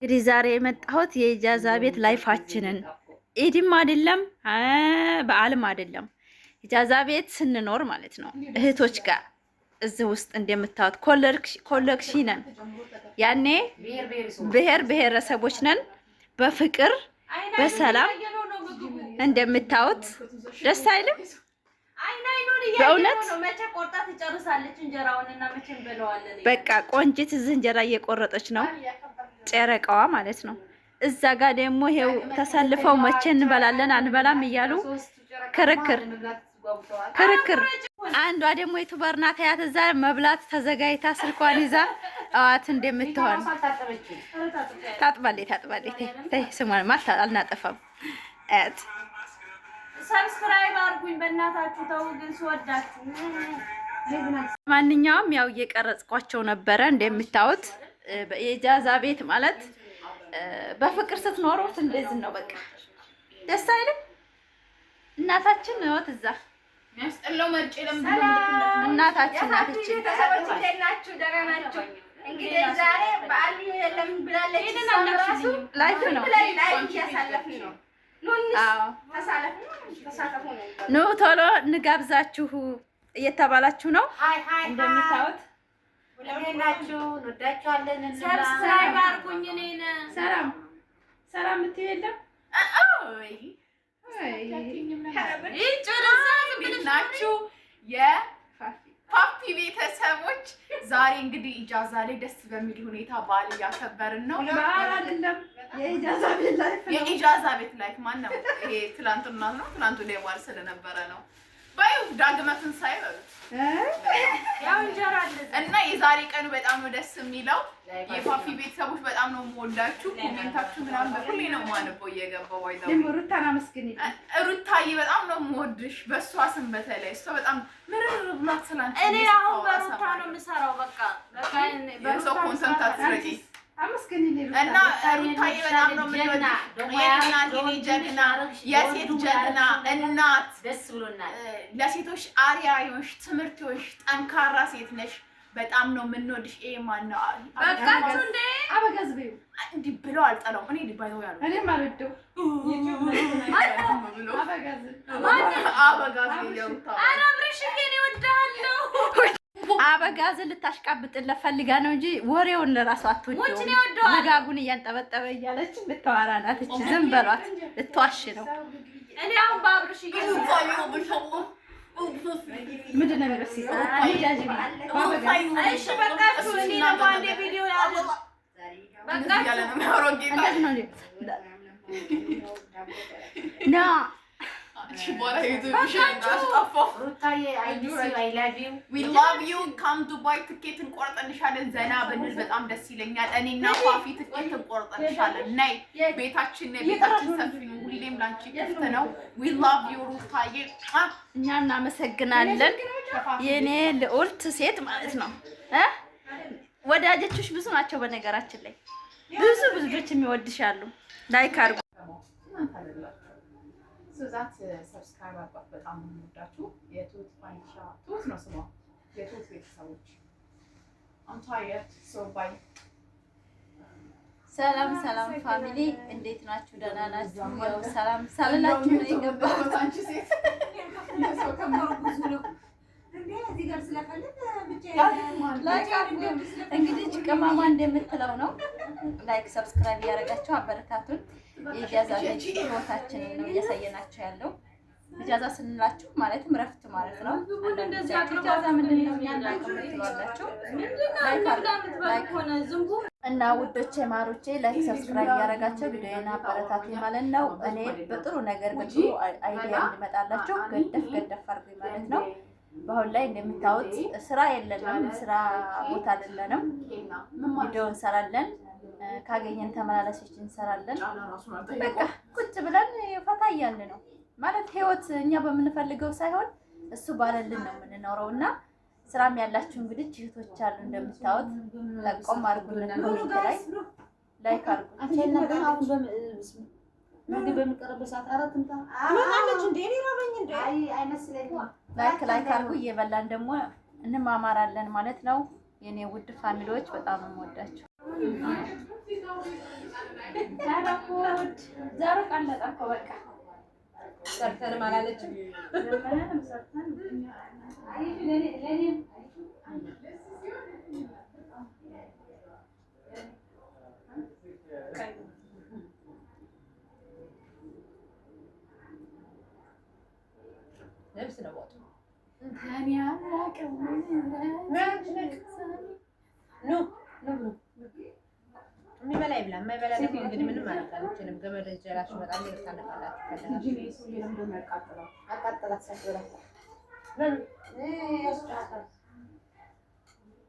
እንግዲህ ዛሬ የመጣሁት የኢጃዛ ቤት ላይፋችንን ኢድም አይደለም በዓልም አይደለም ኢጃዛ ቤት ስንኖር ማለት ነው እህቶች ጋር እዚህ ውስጥ እንደምታዩት ኮሌክሽን ነን። ያኔ ብሔር ብሔረሰቦች ነን በፍቅር በሰላም እንደምታዩት ደስ አይልም? በእውነት በቃ ቆንጂት እዚህ እንጀራ እየቆረጠች ነው ጨረቃዋ ማለት ነው። እዛ ጋር ደግሞ ይሄው ተሰልፈው መቼ እንበላለን አንበላም እያሉ ክርክር። አንዷ ደግሞ ዩቱበር ናት ያት እዛ መብላት ተዘጋጅታ ስልኳን ይዛ አዋት እንደምትሆን ታጥባለች። ተይ ስሟን ማታ አልናጠፋም። አት ሰብስክራይብ አድርጉኝ በእናታችሁ ተው ግን ስወዳችሁ። ማንኛውም ያው እየቀረጽኳቸው ነበረ እንደምታዩት የኢጃዛ ቤት ማለት በፍቅር ስትኖሩት እንደዚህ ነው። በቃ ደስ አይልም? እናታችን ነው እዛ ያስጠላው መርጬ እናታችን ናት እቺ። ተሰብስባችሁ ደህና ናችሁ? እንግዲህ ዛሬ በዓል የለም ብላለች። ላይፍ ነው ያሳለፍን ነው። ኑ ቶሎ እንጋብዛችሁ እየተባላችሁ ነው እንደምታዩት። ሰብስክራይብ አድርጉኝ። እኔን ሰላም የምትይው የለም። ናችሁ የፓፒ ቤተሰቦች? ዛሬ እንግዲህ ኢጃዛ ላይ ደስ በሚል ሁኔታ በዓል እያከበርን ነው። የኢጃዛ ቤት ላይፍ ማነው? ይሄ ትላንትና ነው። ትላንቱ ላይ በዓል ስለነበረ ነው። ባዩ ዳግመትን ሳይበሉት ያው እንጀራ አለ እና የዛሬ ቀኑ በጣም ነው ደስ የሚለው። የፓፒ ቤተሰቦች በጣም ነው የምወዳችሁ። ኮሜንታችሁ ምናምን በሁሌ ነው ማነበው እየገባው አይደል? ሩታና መስኪን ሩታዬ በጣም ነው የምወድሽ። በሷ ስም በተለይ እሷ በጣም ምርር ብላት ስላንቺ እኔ አሁን በሩታ ነው የምሰራው። በቃ የሰው ኮንሰንት አትረቂ እና ሩታዬ በጣም ነው የምወድሽ። የእናት የኔ ጀግና፣ የሴት ጀግና እናት፣ ደስ ብሎናል። ለሴቶች አሪያ የሆንሽ ትምህርት የሆንሽ ጠንካራ ሴት ነሽ። በጣም ነው የምንወድሽ። ይሄ ማነው? በቃችሁ እንዴ አበጋዝ በይው እንዲህ ብለው አልጠላውም። እኔ ዲባይው ያለው እኔም አልወደው አበጋዝ ይያውታ አናብረሽ ግን ይወዳለው። አበጋዝን ልታሽቃብጥለት ፈልጋ ነው እንጂ ወሬውን ለራሱ አትወደው። መጋጉን እያንጠበጠበ እያለች ልታወራ ናት። እቺ ዝም በሏት፣ ልትዋሽ ነው። እኔ አሁን ባብርሽ ምንድን ነው የሚለው? እሺ በቃችሁ። እኔ ደግሞ አንዴ ቪዲዮ ያለ በቃችሁ ና we love you come Dubai ትኬት እንቆርጥልሻለን። ዘና ብንል በጣም ደስ ይለኛል። እኔና ፋፊ ትኬት እንቆርጥልሻለን። ነይ ቤታችን ሰፊ ነው። ሁሌም ላንቺ ክፍት ነው። we love you ሩታዬ። እኛ እናመሰግናለን። የኔ ልዑልት ሴት ማለት ነው። ወዳጆችሽ ብዙ ናቸው። በነገራችን ላይ ብዙ ልጆች የሚወድሻሉ። ላይክ አድርጉ። ዛት ሰብስክራይብ አድርጓት። በጣም ነው የምወዳችሁ። የቱት ፋንሻ ቱት ነው ስሟ። የቱት ቤተሰቦች ሰላም ፋሚሊ እንዴት ናችሁ? ደህና ናችሁ? ያው ሰላም ሳልላችሁ ነው የገባሁት። አንቺ ሴት የሰው ከመሩ ብዙ ነው እዚህ ጋር ስለፈለግ ብቻ ላይክ አድርጉ። እንግዲህ ቅመማ እንደምትለው ነው። ላይክ ሰብስክራይብ ያደረጋችሁ አበረታቱን። የኢጃዛ ልጅ ህይወታችንን ነው እያሳየናችሁ ያለው። ኢጃዛ ስንላችሁ ማለትም ረፍት ማለት ነው። ኢጃዛ ምንድነው ያናቀምጥላችሁ እና ውዶቼ ማሮቼ ላይክ ሰብስክራይብ ያደረጋችሁ ቪዲዮና አበረታቱኝ ማለት ነው። እኔ በጥሩ ነገር በጥሩ አይዲያ እንድመጣላችሁ ገደፍ አድርጉኝ ማለት ነው። በአሁን ላይ እንደምታዩት ስራ የለንም፣ ስራ ቦታ አይደለንም። ቪዲዮ እንሰራለን፣ ካገኘን ተመላለሶች እንሰራለን። በቃ ቁጭ ብለን ፈታ እያልን ነው ማለት ህይወት እኛ በምንፈልገው ሳይሆን እሱ ባለልን ነው የምንኖረው። እና ስራም ያላችሁ እንግዲህ እህቶች አሉ እንደምታዩት፣ ጠቆም አድርጉልን። ኮሜንት ላይ ላይክ አድርጉ። ምግብ በሚቀርብ ሰዓት አራትምታ አለች እንዴ እኔ ማበኝ እንዴ አይመስለኝም። ላይክ አድርጉ። እየበላን ደግሞ እንማማራለን ማለት ነው። የኔ ውድ ፋሚሊዎች በጣም ነው የምወዳችሁ። ታረቁት ዛሬ ቀለጠ እኮ በቃ ሰርተንም አላለችም። ለምን ሰርተን ለኔ ነብስ ነው ወጡ ታዲያ አላውቅም የሚበላ ይብላ፣ የማይበላ ደግሞ እንግዲህ ምንም ማለት አልችልም። ገመድ እጀራችሁ በጣም ይርታነቃላችሁ። አቃጥላት ሰብራ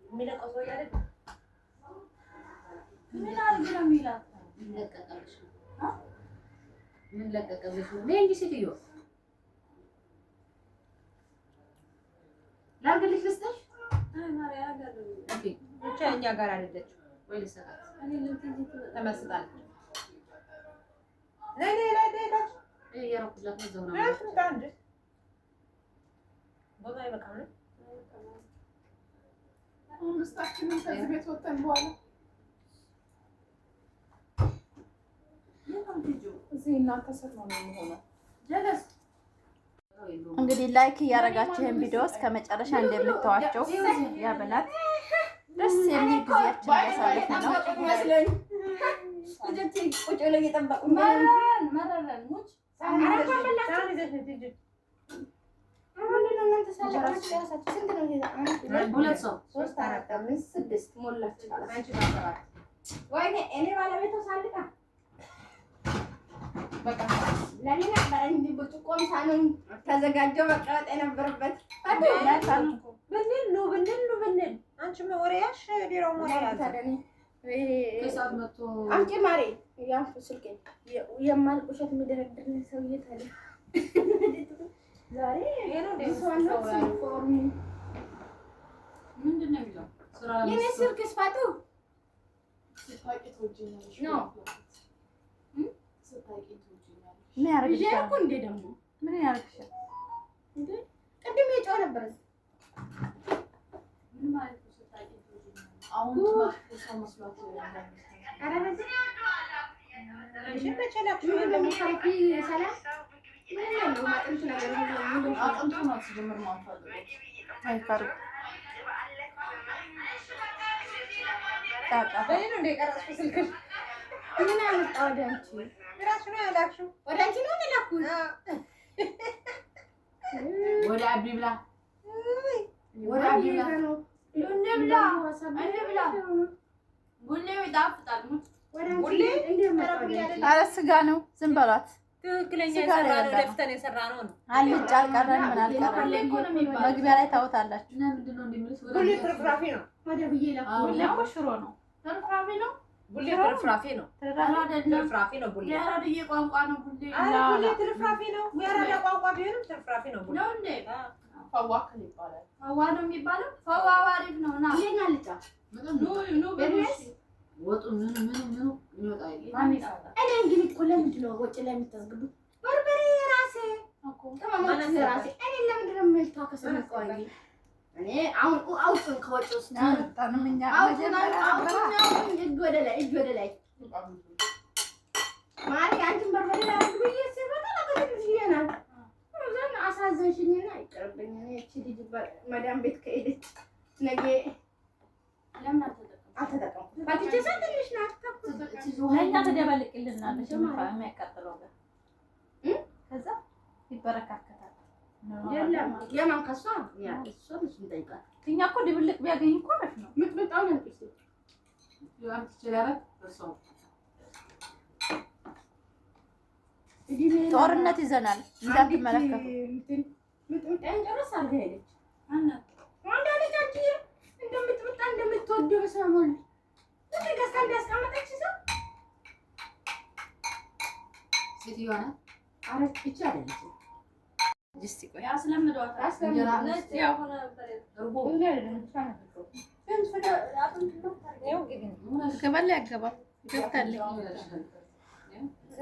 የሚለቀው ሰው ያለ ምን አድርግ ነው የሚላት? ለቀቀልሽ ምን ለቀቀልሽ? ነይ እንጂ ሴትዮ ላርግልሽ ልስጥሽ። አይ ማርያ አጋለኝ እንዴ ብቻ እኛ ጋር አይደለች ወይ ልሰጣት ተመስጣለች። ነይ ነይ ነይ ነይ የረኩላት ነው ዘውና አንድ ቦታ ይበቃል። አምስታችንም ከዚህ ቤት ወጥተን በኋላ እዚህ እናንተ ስር ነው የሚሆነው። እንግዲህ ላይክ እያደረጋችሁ ይሄን ቪዲዮ እስከ መጨረሻ እንደምታዋቸው ያበናት ደስ የሚል ጊዜያችን እያሳለፍን ነው። ቁጭ ብለው እየጠበቁ ሁለት ሰው 3 4 5 6 ሞላች። ወይኔ እኔ ባለቤቷ ሳልጣ በቃ ለኔ ነበር እንጂ ብርጭቆም ሳንም ተዘጋጀው መቀመጥ የነበረበት ብንል አንቺም ወሬያሽ ሌላው ወሬያሽ ከሳት መጥቶ አንቺ ማሬ ያን ስልኬ የማልቅ ውሸት የሚደረድርልኝ ሰውዬ ታዲያ ዛሬ ምንድን ነው የሚለው የኔ ስልክ ስፋቱ ምን ያደርግሻል እኮ እንደ ደግሞ ምን ያደርግሻል እንዴ? ቅድም የጮህ ነበር። ምን ማለት ነው? ስታቂ አሁን ሰው መስሏት አረበዝ እሺ በቸላችሁ ለምሳሌ ሰላም ምን ነው ማጥንት ነገር ነው አጥንቱ ነው ሲጀምር ማንፈልግ አይፈርም ታጣ በእኔ እንደ ቀረጽኩ ስልክ ምን አመጣው ወዳንቺ ራሱ ነው ያላችሁ ወዳንቺ ነው ተላኩት ወደ አብሪብላ ወደ አብሪብላ ነው እንብላ ቡሌው ይጣፍጣል ቡሌ ኧረ ስጋ ነው ዝም በሏት ትክክለኛ የሰራነው ደፍተን የሰራነው ነው አልጫ አልቀረን ምን አልቀረን መግቢያ ላይ ታውታላችሁ ምንድን ነው እንደምልሽ ቡሌ ትርፍራፊ ነው ወደብዬ ቡሌ እኮ ሽሮ ነው ትርፍራፊ ነው ቡሌ ትርፍራፊ ነው ትርፍራፊ ነው ቡሌ የአራድዬ ቋንቋ ነው ቡሌ ቡሌ ትርፍራፊ ነው የአራዳ ቋንቋ ቢሆንም ትርፍራፊ ነው ቡሌ ነው እንዴ ፈዋክል ይባላል ፈዋ ነው የሚባለው ፈዋ አሪፍ ነውና ይሄን አልጫ ኑ በነስ ወጡ ምን ይወጣል ማን ይሰራል እኔ እንግዲህ እኮ ለምንድን ነው ወጪ ላይ የምታስገቡት በርበሬ ራሴ እኮ ተማማት ራሴ እኔ ለምንድን ነው የምታከሰው ቆይ እኔ አሁን አውጥን ከወጪው ስናጣንም እኛ አውጥን እጅ ወደ ላይ ማሪ አንቺን በርበሬ ላይ አድርጉኝ ሲበቃ ለከትሽ ይናል ዘን አሳዘንሽኝና ይቀርብኝ እኔ እቺ ልጅ ማዳም ቤት ከሄደች ነገ ለምን አልተጠቀምኩም ባትቼ ሰጥልሽ ናት ለኛ ተደበልቅልናለሽ የሚያቃጥለው ጋር ከዛ ይበረካከታል የለም የማን ከሷ ያ እሷ ልጅ እንጠይቃት እኛ እኮ ድብልቅ ቢያገኝ እኮ አሪፍ ነው ምጥምጣው ነው እሱ ያም ትችላለ እርሶ ጦርነት ይዘናል እንዳትመለከቱ ምጥምጣን ጨርስ አድርጋ ሄደች አንዳ ልጅ አንቺ እንደምትመጣ እንደምትወደው ሰሞን ለከስታ እንዳስቀመጠች ሰው ሴትዮዋ ናት አረች ብቻ አይደለች ጅስቲ ቆይ ያስለምዷት አስለምዷት ያው ሆነ እርቦ ገባል ያገባል ገብታለች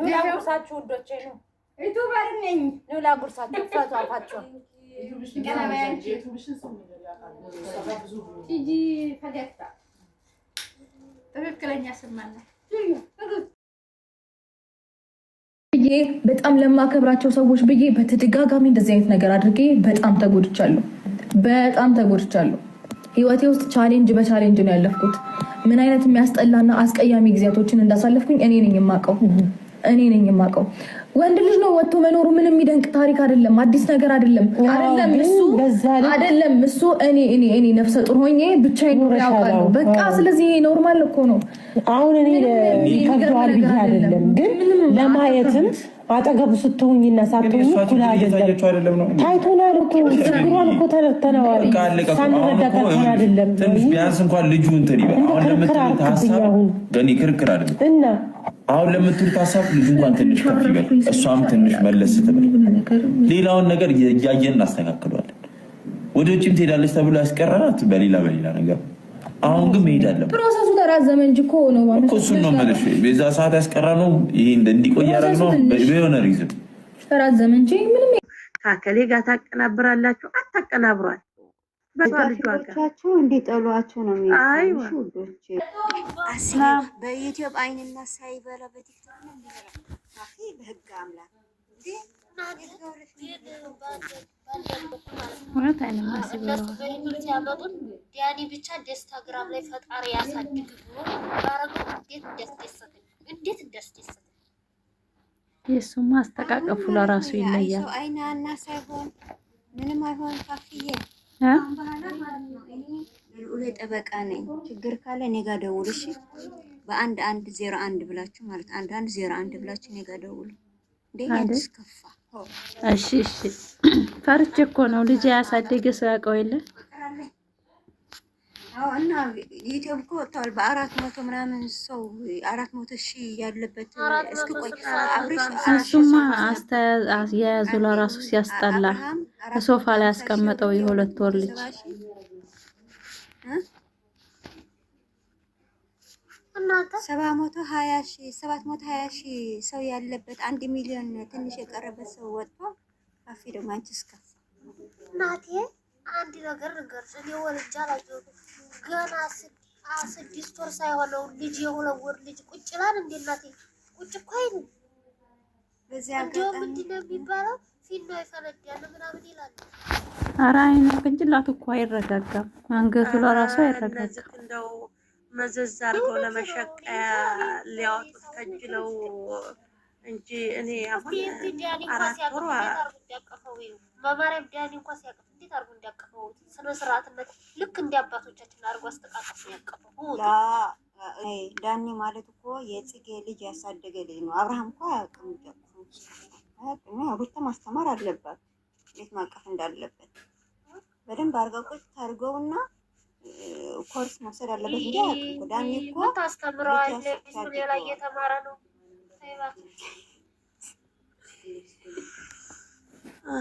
ላጉርሳችሁ ውዶቼ ነው ዩቲዩበር ነኝ ነው ላጉርሳችሁ ፈቷ አፋቸው ቲጂ ፈገግታ ትክክለኛ ስም ማለት በጣም ለማከብራቸው ሰዎች ብዬ በተደጋጋሚ እንደዚህ አይነት ነገር አድርጌ በጣም ተጎድቻለሁ። ህይወቴ ውስጥ ቻሌንጅ በቻሌንጅ ነው ያለፍኩት። ምን አይነት የሚያስጠላና አስቀያሚ ጊዜያቶችን እንዳሳለፍኩኝ እኔ ነኝ የማውቀው። ወንድ ልጅ ነው ወጥቶ መኖሩ ምንም የሚደንቅ ታሪክ አይደለም፣ አዲስ ነገር አይደለም። እሱ እኔ ነፍሰ ጡር ሆኜ ብቻዬን ኖር ያውቃለሁ። በቃ ስለዚህ ይሄ ኖርማል እኮ ነው። አሁን እኔ ይከብደዋል ብዬ አይደለም፣ ግን ለማየትም አጠገቡ ስትሆኝና ሳትሆኝ ኩላ አይደለም ታይቶናል እኮ ችግሯን እኮ ተረድተነዋል። ሳንረዳ ቀርተን አይደለም። ቢያንስ እንኳን ልጁ እንትን ይበል። አሁን ለምትሉት ሀሳብ ገኒ ክርክር አይደለም እና አሁን ለምትሉት ሀሳብ ልጁ እንኳን ትንሽ ከፍ ይበል፣ እሷም ትንሽ መለስ ስትበል፣ ሌላውን ነገር እያየን እናስተካክለዋለን። ወደ ውጭም ትሄዳለች ተብሎ ያስቀረናት በሌላ ነገር። አሁን ግን መሄድ አለበት። ፕሮሰሱ ተራዘመ እንጂ እኮ ነው ማለት ነው። እሱን ነው የምልሽ። በዛ ሰዓት ያስቀረነው ይሄ እንዲቆይ ያደረግነው በሆነ ሪዝን ተራዘመ እንጂ ምንም ታከሌ ጋር ታቀናብራላችሁ። አታቀናብሯል። በልጆቻችሁ እንዲጠሏችሁ ነው የሚሉት ውዶች። በዩቲዩብ አይንና ሳይበላ በቲክቶክ ነው የሚበላ ካፌ በህግ አምላክ ዲያኒ ብቻ ኢንስታግራም ላይ ፈጣሪ ያሳድግ ብሎ ባረገው እንዴት እንዳስደሰተ የሱማ አስተቃቀፉ ለራሱ ይለያል። አይናና ሳይሆን ምንም አይሆን ካፍዬ እኔ ጠበቃ ነኝ። ችግር ካለ እኔ ጋር ደውሉ እሺ። በ1101 ብላችሁ ማለት 1101 ብላችሁ እኔ ጋር ደውሉ። እንዴት ከፋ? እሺ ፈርቼ እኮ ነው ልጅ ያሳደገ ሰው ያውቀው የለ። እና ዩቲዩብ እኮ ወጥቷል በ400 ምናምን ሰው 400,000 ያለበት እስኪ ቆይ አብሪሽ እሱማ አስተያየዙ ለራሱ ሲያስጠላ ሶፋ ላይ ያስቀመጠው የ2 ወር ልጅ 720,000 ሰው ያለበት 1 ሚሊዮን ትንሽ የቀረበት ሰው ወጥቶ ካፌ ደግሞ አንቺስ ከፋ እናቴ አንድ ነገር ልንገርሽ። እኔ ወልጃ አላየሁም ገና 6 ወር ሳይሆነው ልጅ የ2 ወር ልጅ ቁጭ ይላል እንዴ እናቴ? ቁጭ እኮ አይልም። በዚያ እንደውም ምንድን ነው የሚባለው ፊት ነው ይፈነዳል ምናምን ይላል። ኧረ አይኑ ቅንጭላቱ እኮ አይረጋጋም፣ አንገቱ ለራሱ አይረጋጋም። እንደው መዘዝ አድርገው ለመሸቀያ ሊያወጡት ከጅለው እንጂ እኔ አሁን ዲያኒ እንኳን ሲያቅፍ በማርያም ዲያኒ እንኳን ሲያቅፍ እንዴት አድርጎ እንዲያቀፈው ስነ ስርዓትነት ልክ እንደ አባቶቻችን አድርጎ አስተቃቀፍ ነው ያቀፈው። ዳኒ ማለት እኮ የጽጌ ልጅ ያሳደገ ልጅ ነው። አብርሃም እኮ አያውቅም። ሩታ ማስተማር አለባት እንዴት ማቀፍ እንዳለበት በደንብ አድርገው ቁጭ ታርገውና ኮርስ መውሰድ አለበት እንጂ አያውቅም። ዳኒ እኮ ታስተምረዋለች እሱ ሌላ እየተማረ ነው።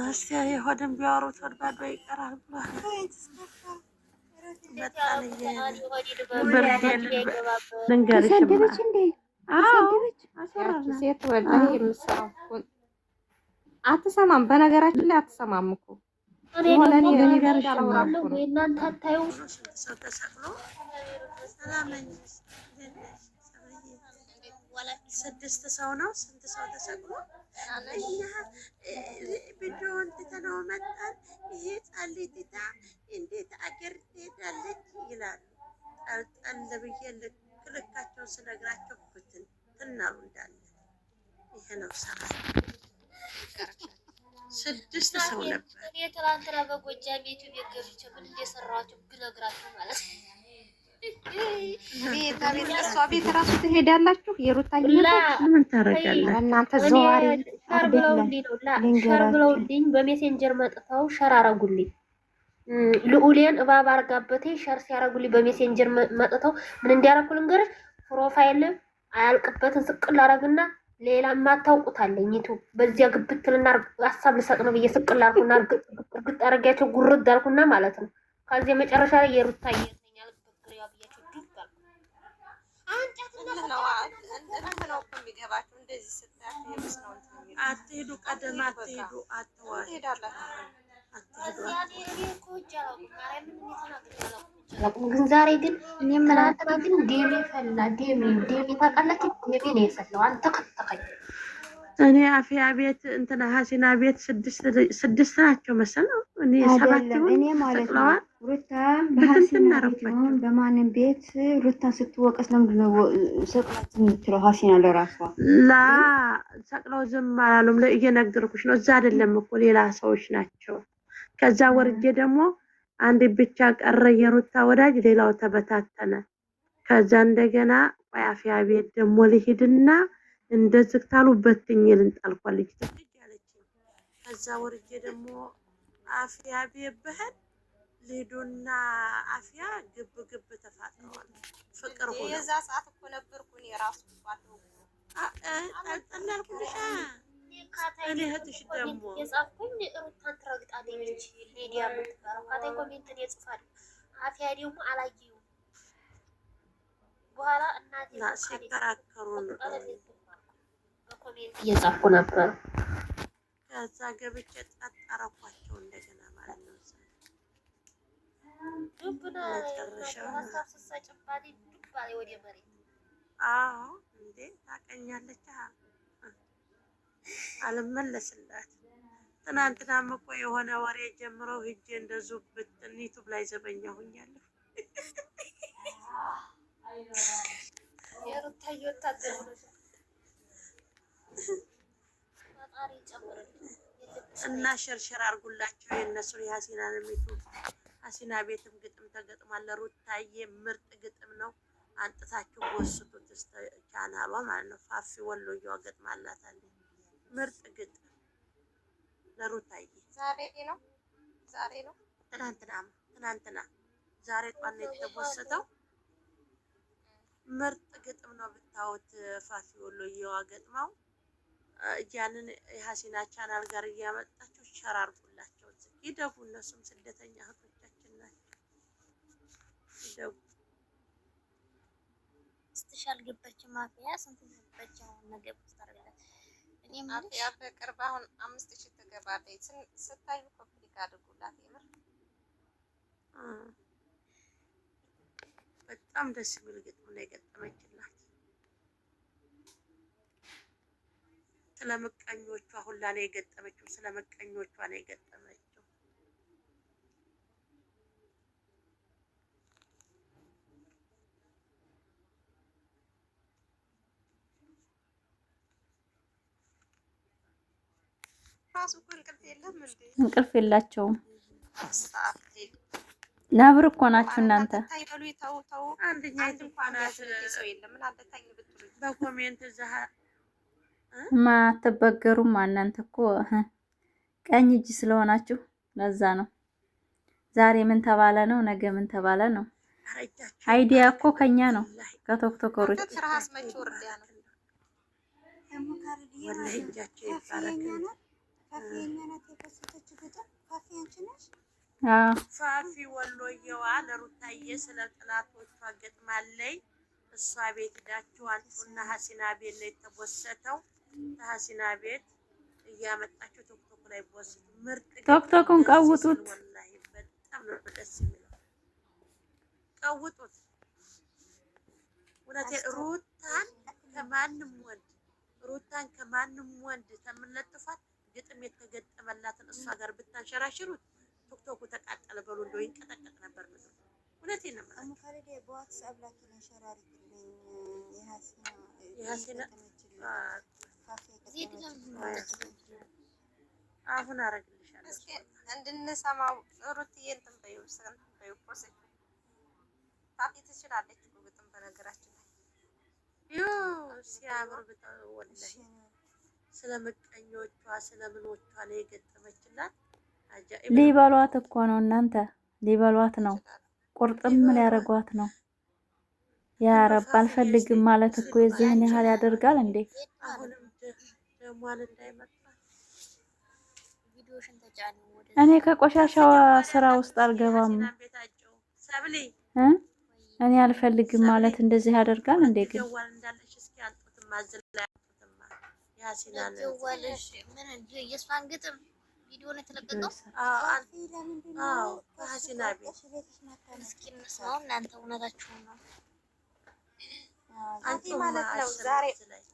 እስቲ የሆድን ቢያወሩት ወድባዶ ይቀራል ብሏል። አትሰማም። በነገራችን ላይ አትሰማም እኮ እናንተ አታዩ ስድስት ሰው ነው። ስንት ሰው ተሰቅሎ እና ቪዲዮውን ትተነው መጣን። ይሄ ጻሊቲታ እንዴት አገር ትሄዳለች ይላሉ። ጠልጠል ብዬ ልካቸውን ስነግራቸው ብትን ትናሉ እንዳለ ይሄ ነው ሰዓት። ስድስት ሰው ነበር። እኔ ትናንትና በጎጃም ዩቲዩብ ገብቼ ምን እንደሰራኋቸው ብነግራችሁ ማለት ነው። እሷ ቤት እራሱ ትሄዳላችሁ። የሩታዬ ምን ታረጋለህ እናንተ? ዘዋሪ ሸር ብለውልኝ በሜሴንጀር መጥተው ሸር አረጉልኝ። ልዑሌን እባብ አርጋበቴ ሸር ሲያረጉልኝ በሜሴንጀር መጥተው ምን እንዲያረኩ ልንገርሽ። ፕሮፋይል አያልቅበትን ስቅል አረግና ሌላ ማታውቁት አለኝ ዩቲዩብ በዚያ ግብትልና ሀሳብ ልሰጥ ነው ብዬ ስቅል አልኩና እርግጥ አረጋቸው ጉርድ አልኩና ማለት ነው። ከዚህ መጨረሻ ላይ የሩታዬ አትሄዱ፣ ቀደም አትሄዱ፣ ግን ዛሬ ግን ትናንትና ግን ዴሜ ፈላ። ዴሜ ታውቃላችሁ? ዴሜ ነው የፈላው። አንተ ከተከኝ እኔ አፍያ ቤት እንትና ሀሲና ቤት ስድስት ናቸው መሰለኝ። እኔ ሰባት ይሁን እኔ ማለት ነው ሰቅለዋል። ሩታ በሀሲና ቤት ነው በማንም ቤት ሩታ ስትወቀስ ለምንድን ነው ሰቅላት የምትለው? ሀሲና ለራሷ ላ ሰቅለው ዝም አላሉም። እየነገርኩሽ ነው። እዛ አይደለም እኮ ሌላ ሰዎች ናቸው። ከዛ ወርጄ ደግሞ አንድ ብቻ ቀረ የሩታ ወዳጅ፣ ሌላው ተበታተነ። ከዛ እንደገና አፍያ ቤት ደግሞ ልሂድና እንደዚህ ታሉበት ልንጣልኳል ልጅ ተቀያለች። ከዛ ወርጄ ደግሞ አፍያ ቤት በህል ሊዱና አፍያ ግብ ተፋጠዋል። ፍቅር ሆነ። የዛ ሰዓት እኮ ነበርኩ እኔ ራሱ ባለው አጣላልኩልሻ። እኔ እህትሽ ደግሞ የጻፍኩኝ ሩታን ትረግጣለች ሊዲያ የምትባለው ካታይ ኮሜንት የጽፋል። አፍያ ደግሞ አላየሁም። በኋላ እናቴ ሲከራከሩ ነው በኮሜንት እየጻፍኩ ነበር። ከዛ ገብቼ ጠራኳቸው እንደገና ማለት ነው። ዱብና ሀሳብ ስትሰጭባት ዱብ አለ ወደ መሬት። አዎ እንዴ ታውቀኛለች። አልመለስላት። ትናንትናም እኮ የሆነ ወሬ ጀምረው ሂጄ እንደዚሁ ብትን ዩቱብ ላይ ዘበኛ ሁኛለሁ። የሩታዬ ወታደር ሆነሽ ፈጣሪ ጨምርልኝ እና ሸርሸር አድርጉላቸው የእነሱን የሀሲናን ዩቱብ። ሀሲና ቤትም ግጥም ተገጥሟል። ሩታዬ ምርጥ ግጥም ነው። አንጥታችሁ ወስዱት እስከ ቻናሏ ማለት ነው። ፋፊ ወሎዬዋ ገጥማላታለች። ምርጥ ግጥም ለሩታዬ። ዛሬ ነው ትናንትና ዛሬ ጧት ነው የተወሰደው። ምርጥ ግጥም ነው ብታዩት። ፋፊ ወሎዬዋ ገጥማው ያንን የሀሲና ቻናል ጋር እያመጣችሁ ሸር አድርጉላቸው። ይደጉ። እነሱም ስደተኛ እህቶቻችን ናቸው። ይደጉ። ስትሻል ገባች ማፊያ ስንት ገባች ነው ነገር ተስተርገለ እኔ ማለት ያ በቅርብ አሁን 5000 ትገባለች። ስታዩ ኮምፕሊት አድርጉላት። የምር በጣም ደስ የሚል ግጥም ነው የገጠመችላት። ስለምቀኞቿ ሁላ ነው የገጠመችው። ስለምቀኞቿ ነው የገጠመችው። ራሱ እኮ እንቅልፍ የለም እንዴ? እንቅልፍ የላቸውም። ነብር እኮ ናችሁ እናንተ። ታይበሉ ተው አንደኛ እንኳን ሰው የለም። ምን አለታኝ ብትሉ በኮሜንት እዛ ማትበገሩም እናንተ እኮ ቀኝ እጅ ስለሆናችሁ ለዛ ነው። ዛሬ ምን ተባለ ነው፣ ነገ ምን ተባለ ነው። አይዲያ እኮ ከኛ ነው ከቶክቶከሮች። ትራስ መች ወርዲያ ነው ወላሂ እጃቸው ይባረክ። ፋፊ ወሎዬዋ ለሩታዬ ስለ ጥላቶቿ ገጥማለይ። እሷ ቤት ሄዳችሁ አንቱና ሀሲና ቤት ነው የተቦሰተው። ሀሲና ቤት እያመጣችሁ ቶክቶክ ላይ ቦስቱ። ምርጥ ቶክቶክን ቀውጡት። ወላሂ በጣም ነው ደስ የሚለው። ቀውጡት። እውነቴን ሩታን ከማንም ወንድ ተምንለጥፋት ግጥም የተገጠመላትን እሷ ጋር ብታንሸራሽሩት ቶክቶኩ ተቃጠለ በሉ እንደው ይንቀጠቀጥ ነበር ነው። እውነቴን ነው ማለት ነው። በዋትስአፕ ላይ ተንሸራርክልኝ የሀሲና አሁን አረግልሻለሁ። እስኪ እንድንሰማው ሩትዬ እንትን በይው ፕሮሰስ ታፊ ትችላለች ግጥም በነገራችን ላይ ሲያምር በጣም ወላሂ። ስለምቀኞቿ ስለምኖቿ ነው የገጠመችላት። አጃኢብ ሊበሏት እኮ ነው እናንተ፣ ሊበሏት ነው። ቁርጥም ሊያረጓት ነው። ያ ረብ አልፈልግም ማለት እኮ የዚህን ያህል ያደርጋል እንዴ? አሁንም ደሟን እንዳይመጣ ቪዲዮሽን ተጫኑ። እኔ ከቆሻሻዋ ስራ ውስጥ አልገባም። እኔ አልፈልግም ማለት እንደዚህ ያደርጋል እንዴ? ግን የእሷን ግጥም ቪዲዮ ነው የተለቀቀው። ሀሲና ቤት እስኪ እንስማው እናንተ። እውነታችሁን ነው። አንቺ ማለት ነው።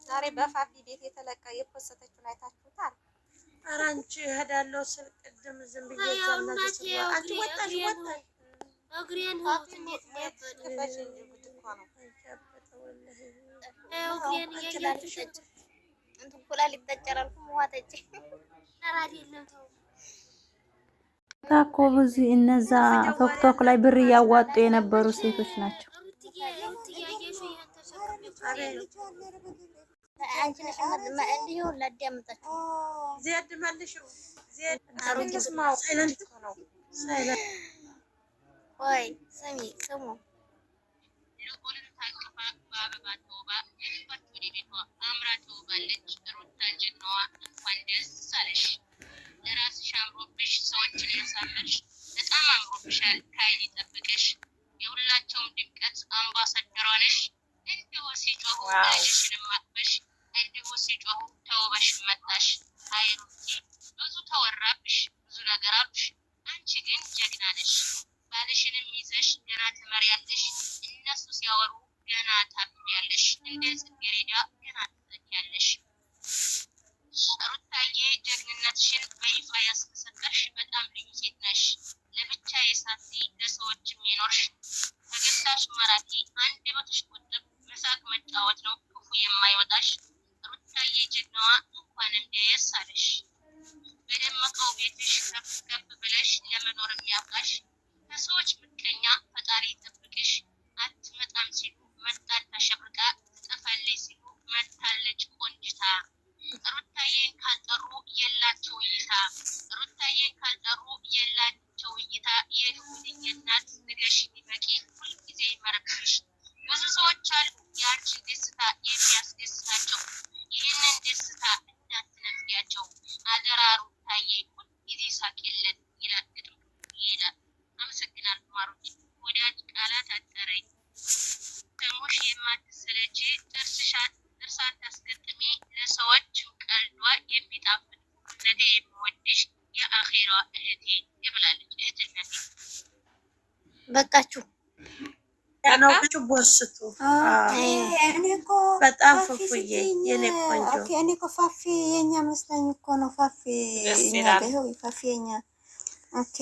ዛሬ በፋፊ ቤት የተለቀ የፖስተችውን አይታችሁታል? ኧረ አንቺ እሄዳለሁ ስል ቅድም ዝም ብዬ አንቺ ወጣሽ እግሬን ታኮ ብዙ እነዛ ቶክቶክ ላይ ብር እያዋጡ የነበሩ ሴቶች ናቸው። ለራስሽ አምሮብሽ ሰዎችን ያሳመርሽ በጣም አምሮብሻል። ከዓይን ይጠብቅሽ። የሁላቸውም ድምቀት አምባሳደሯ ነሽ። እንዲሁ ሲጮሁ ልጅሽንም አቅፈሽ እንዲሁ ሲጮሁ ተውበሽ መጣሽ። አይ ሩቲ ብዙ ተወራብሽ፣ ብዙ ነገር አሉሽ። አንቺ ግን ጀግና ነሽ። ባልሽንም ይዘሽ ገና ትመሪያለሽ። እነሱ ሲያወሩ ገና ታብያለሽ። እንደ ጽጌረዳ ገና ትጠቂያለሽ። ሩታዬ ጀግንነትሽን በይፋ ያስመሰከርሽ በጣም ልዩ ሴት ነሽ። ለብቻ የሳቲ ለሰዎችም የኖርሽ ፈገግታሽ ማራኪ፣ አንደበትሽ ቁጥብ፣ መሳቅ መጫወት ነው ክፉ የማይወጣሽ። ሩታዬ ጀግናዋ እንኳንም ደስ አለሽ። በደመቀው ቤትሽ ከፍ ከፍ ብለሽ ለመኖር የሚያብቃሽ። ከሰዎች ምቀኛ ፈጣሪ ይጠብቅሽ። አትመጣም ሲሉ መጣል ተሸብርቃ፣ ትጠፋለች ሲሉ መታለች ቆንጅታ። ሩታዬን ካልጠሩ የላቸው እይታ፣ ሩታዬን ካልጠሩ የላቸው እይታ። የልውልኝ እናት ንገሽ በቂ ሁልጊዜ ይመረብሽ። ብዙ ሰዎች አሉ የአንቺን ደስታ የሚያስደስታቸው። ይህንን ደስታ እንዳትነፍያቸው አደራ ሩታዬ፣ ሁልጊዜ ሳቂልን ይላል ግጥም ይላል። አመሰግናለሁ ማሮች። ወዳጅ ቃላት አጠረኝ ተሞሽ የማትሰለች ጥርሳት ታስገጥሚ ለሰዎች ቀልዷ የሚጣፍጥ ዘዴ የሚወድሽ የአኼራ እህቴ ይብላለች። እህትነቴ በቃችሁ ያናውቁ ቦስቱ በጣም ፉፉዬ የኔ ቆንጆ። ኦኬ እኔ እኮ ፋፊ የኛ መስለኝ እኮ ነው። ፋፊ የኛ ነው ፋፊ የኛ። ኦኬ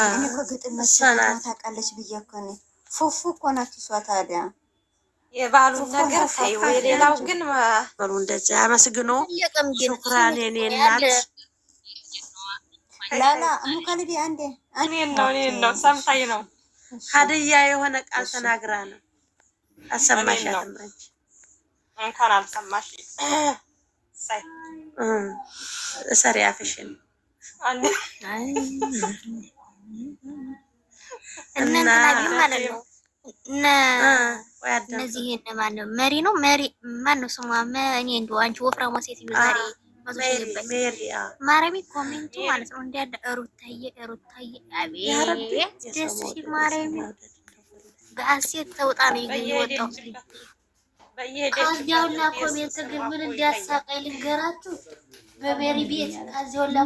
እኔ እኮ ግጥም መስራት ታውቃለች ብዬ እኮ ነው። ፉፉ እኮ ናት እሷ። ታዲያ የባሉን ነገር ሳይው የሌላው ግን በሉ እንደዚህ አመስግኖ ሹክራን የኔ እናት። ላላ ሙካልዲ አንዴ እኔ ነው ሰምታይ ነው ሀዲያ የሆነ ቃል ተናግራ ነው አሰማሻትም አንቺ እንኳን አልሰማሽ ሳይ ሰሪ አፍሽን እና ማለት ነው። እነዚህ ማን ነው? መሪ ነው መሪ ማን ነው ስሟ? እኔ እንደው አንቺ ወፍራማ ሴትዮ ዛሬ ማረሚ ኮሜንቱ ማለት ነው እንዲያደ ሩታዬ አቤት ደስ ሲል ማረሚ በአሴት ተውጣ ነው የሚወጣው። ከዚያውላ ኮሜንት ግን ምን እንዲያሳቀኝ ልንገራችሁ። በሜሪ ቤት ከዚያውላ